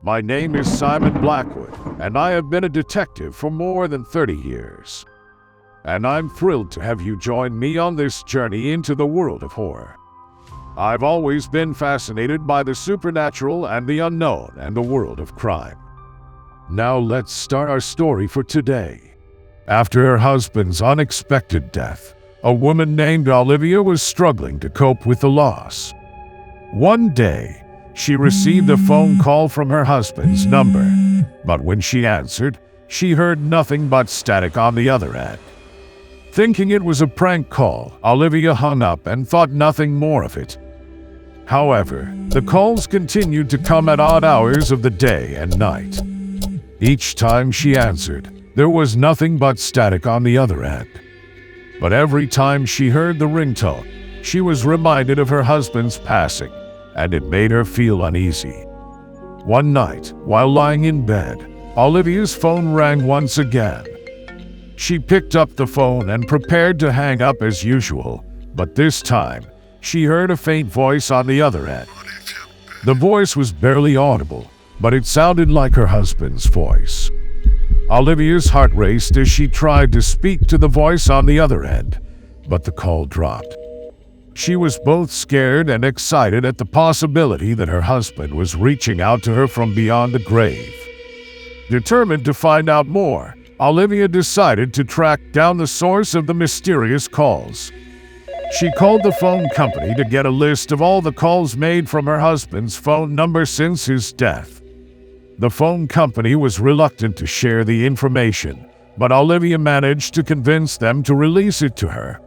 My name is Simon Blackwood, and I have been a detective for more than 30 years. And I'm thrilled to have you join me on this journey into the world of horror. I've always been fascinated by the supernatural and the unknown and the world of crime. Now let's start our story for today. After her husband's unexpected death, a woman named Olivia was struggling to cope with the loss. One day, she received a phone call from her husband's number, but when she answered, she heard nothing but static on the other end. Thinking it was a prank call, Olivia hung up and thought nothing more of it. However, the calls continued to come at odd hours of the day and night. Each time she answered, there was nothing but static on the other end. But every time she heard the ringtone, she was reminded of her husband's passing, and it made her feel uneasy. One night, while lying in bed, Olivia's phone rang once again. She picked up the phone and prepared to hang up as usual, but this time, she heard a faint voice on the other end. The voice was barely audible, but it sounded like her husband's voice. Olivia's heart raced as she tried to speak to the voice on the other end, but the call dropped. She was both scared and excited at the possibility that her husband was reaching out to her from beyond the grave. Determined to find out more, Olivia decided to track down the source of the mysterious calls. She called the phone company to get a list of all the calls made from her husband's phone number since his death. The phone company was reluctant to share the information, but Olivia managed to convince them to release it to her.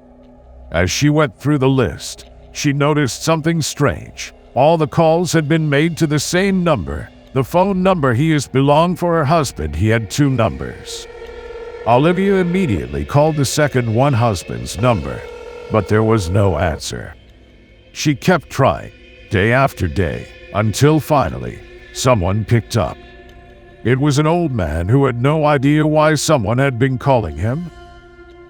As she went through the list, she noticed something strange. All the calls had been made to the same number. The phone number he used belonged for her husband. He had two numbers. Olivia immediately called the second one husband's number, but there was no answer. She kept trying, day after day, until finally, someone picked up. It was an old man who had no idea why someone had been calling him.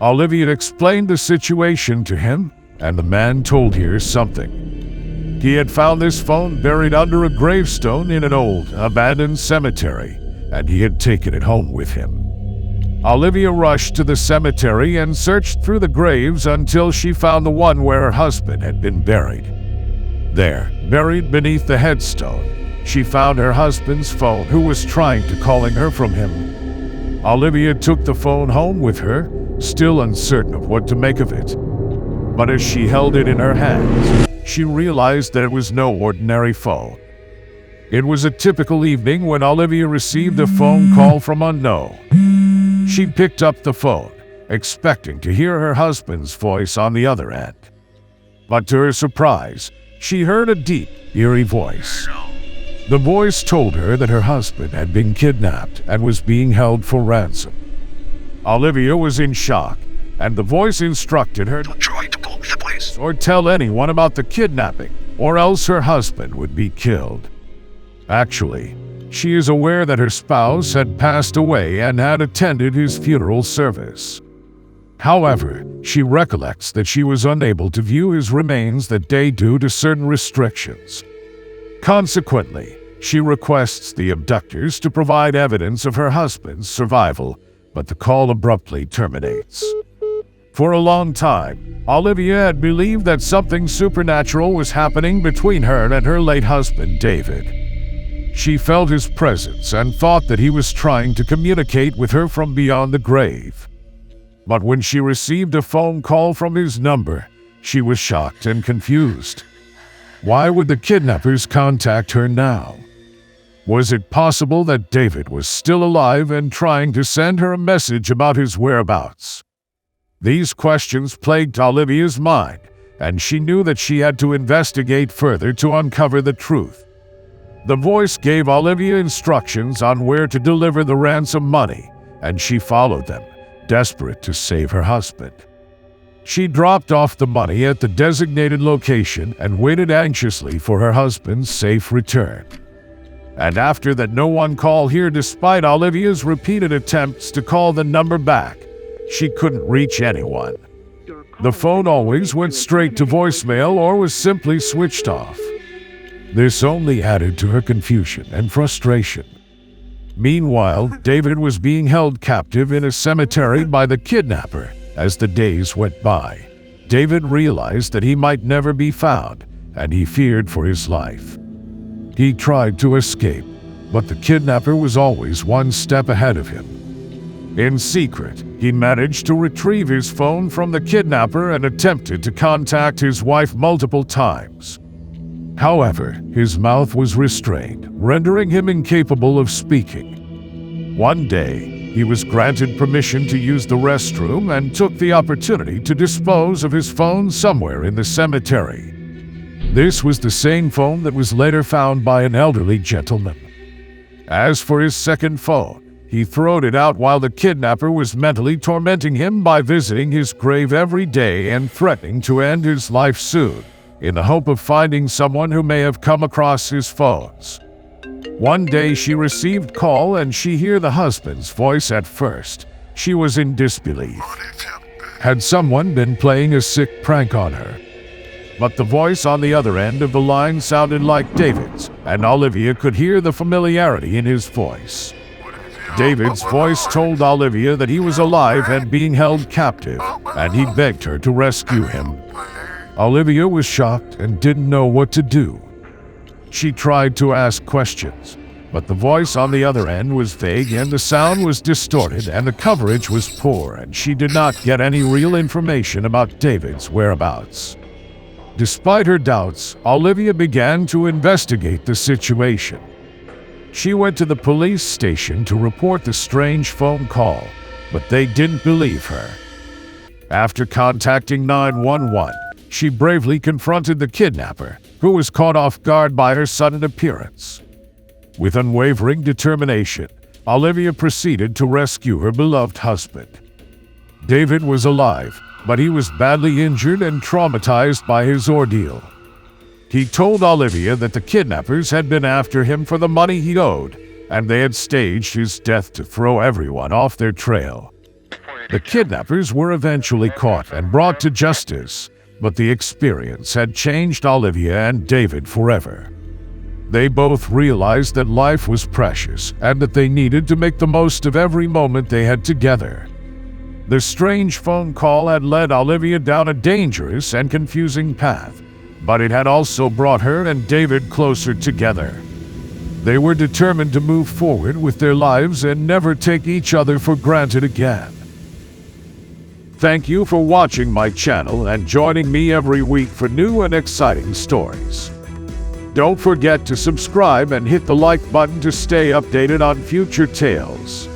Olivia explained the situation to him, and the man told her something. He had found this phone buried under a gravestone in an old, abandoned cemetery, and he had taken it home with him. Olivia rushed to the cemetery and searched through the graves until she found the one where her husband had been buried. There, buried beneath the headstone, she found her husband's phone, who was trying to calling her from him. Olivia took the phone home with her, still uncertain of what to make of it. But as she held it in her hands, she realized that it was no ordinary phone. It was a typical evening when Olivia received a phone call from unknown. She picked up the phone, expecting to hear her husband's voice on the other end. But to her surprise, she heard a deep, eerie voice. The voice told her that her husband had been kidnapped and was being held for ransom. Olivia was in shock, and the voice instructed her Don't try to call the police or tell anyone about the kidnapping, or else her husband would be killed. Actually, she is aware that her spouse had passed away and had attended his funeral service. However, she recollects that she was unable to view his remains that day due to certain restrictions. Consequently, she requests the abductors to provide evidence of her husband's survival, but the call abruptly terminates. For a long time, Olivia had believed that something supernatural was happening between her and her late husband, David. She felt his presence and thought that he was trying to communicate with her from beyond the grave. But when she received a phone call from his number, she was shocked and confused. Why would the kidnappers contact her now? Was it possible that David was still alive and trying to send her a message about his whereabouts? These questions plagued Olivia's mind, and she knew that she had to investigate further to uncover the truth. The voice gave Olivia instructions on where to deliver the ransom money, and she followed them, desperate to save her husband. She dropped off the money at the designated location and waited anxiously for her husband's safe return. And after that, no one called here despite Olivia's repeated attempts to call the number back. She couldn't reach anyone. The phone always went straight to voicemail or was simply switched off. This only added to her confusion and frustration. Meanwhile, David was being held captive in a cemetery by the kidnapper. As the days went by, David realized that he might never be found, and he feared for his life. He tried to escape, but the kidnapper was always one step ahead of him. In secret, he managed to retrieve his phone from the kidnapper and attempted to contact his wife multiple times. However, his mouth was restrained, rendering him incapable of speaking. One day, he was granted permission to use the restroom and took the opportunity to dispose of his phone somewhere in the cemetery. This was the same phone that was later found by an elderly gentleman. As for his second phone, he throwed it out while the kidnapper was mentally tormenting him by visiting his grave every day and threatening to end his life soon, in the hope of finding someone who may have come across his phones. One day she received call and she heard the husband's voice. At first, she was in disbelief. Had someone been playing a sick prank on her? But the voice on the other end of the line sounded like David's, and Olivia could hear the familiarity in his voice. David's voice told Olivia that he was alive and being held captive, and he begged her to rescue him. Olivia was shocked and didn't know what to do. She tried to ask questions, but the voice on the other end was vague and the sound was distorted and the coverage was poor, and she did not get any real information about David's whereabouts. Despite her doubts, Olivia began to investigate the situation. She went to the police station to report the strange phone call, but they didn't believe her. After contacting 911, she bravely confronted the kidnapper, who was caught off guard by her sudden appearance. With unwavering determination, Olivia proceeded to rescue her beloved husband. David was alive, but he was badly injured and traumatized by his ordeal. He told Olivia that the kidnappers had been after him for the money he owed, and they had staged his death to throw everyone off their trail. The kidnappers were eventually caught and brought to justice, but the experience had changed Olivia and David forever. They both realized that life was precious and that they needed to make the most of every moment they had together. The strange phone call had led Olivia down a dangerous and confusing path, but it had also brought her and David closer together. They were determined to move forward with their lives and never take each other for granted again. Thank you for watching my channel and joining me every week for new and exciting stories. Don't forget to subscribe and hit the like button to stay updated on future tales.